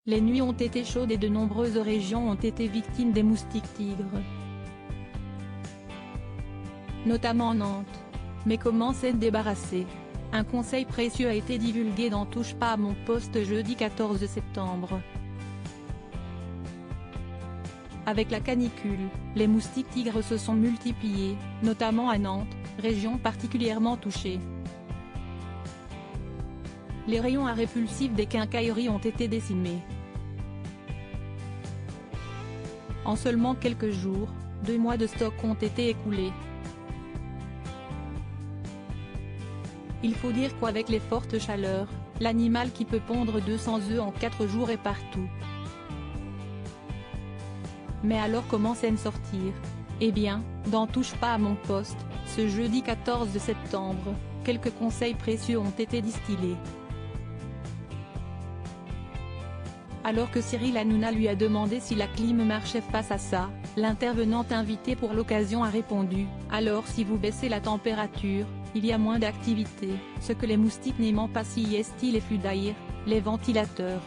Les nuits ont été chaudes et de nombreuses régions ont été victimes des moustiques tigres. Notamment Nantes. Mais comment s'en débarrasser? Un conseil précieux a été divulgué dans Touche pas à mon poste jeudi 14 septembre. Avec la canicule, les moustiques tigres se sont multipliés, notamment à Nantes, région particulièrement touchée. Les rayons à répulsifs des quincailleries ont été décimés. En seulement quelques jours, 2 mois de stock ont été écoulés. Il faut dire qu'avec les fortes chaleurs, l'animal qui peut pondre 200 œufs en 4 jours est partout. Mais alors comment s'en sortir? Eh bien, dans Touche pas à mon poste, ce jeudi 14 septembre, quelques conseils précieux ont été distillés. Alors que Cyril Hanouna lui a demandé si la clim marchait face à ça, l'intervenante invitée pour l'occasion a répondu « Alors si vous baissez la température, il y a moins d'activité, ce que les moustiques n'aiment pas si est-il les flux d'air, les ventilateurs.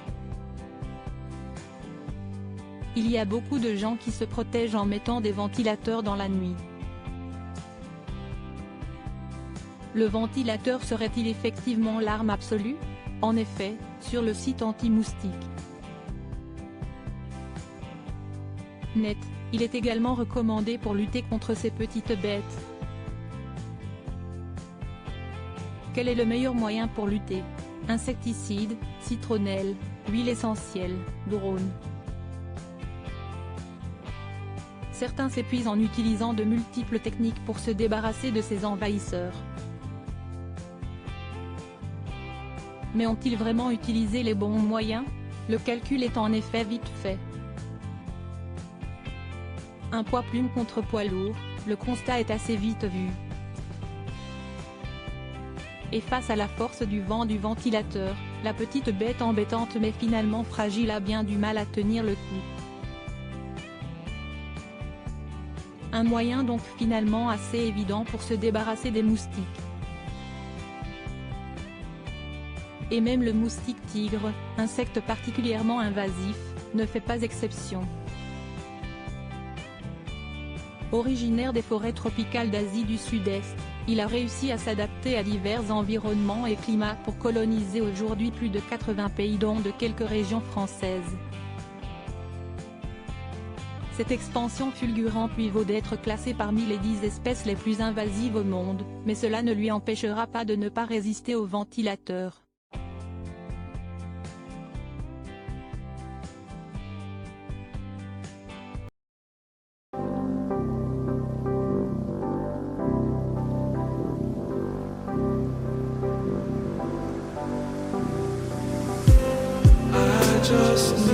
Il y a beaucoup de gens qui se protègent en mettant des ventilateurs dans la nuit. Le ventilateur serait-il effectivement l'arme absolue? En effet, sur le site anti-moustique Net, il est également recommandé pour lutter contre ces petites bêtes. Quel est le meilleur moyen pour lutter? Insecticides, citronnelle, huile essentielle, drone. Certains s'épuisent en utilisant de multiples techniques pour se débarrasser de ces envahisseurs. Mais ont-ils vraiment utilisé les bons moyens? Le calcul est en effet vite fait. Un poids plume contre poids lourd, le constat est assez vite vu. Et face à la force du vent du ventilateur, la petite bête embêtante mais finalement fragile a bien du mal à tenir le coup. Un moyen donc finalement assez évident pour se débarrasser des moustiques. Et même le moustique tigre, insecte particulièrement invasif, ne fait pas exception. Originaire des forêts tropicales d'Asie du Sud-Est, il a réussi à s'adapter à divers environnements et climats pour coloniser aujourd'hui plus de 80 pays dont de quelques régions françaises. Cette expansion fulgurante lui vaut d'être classée parmi les 10 espèces les plus invasives au monde, mais cela ne lui empêchera pas de ne pas résister aux ventilateurs. Just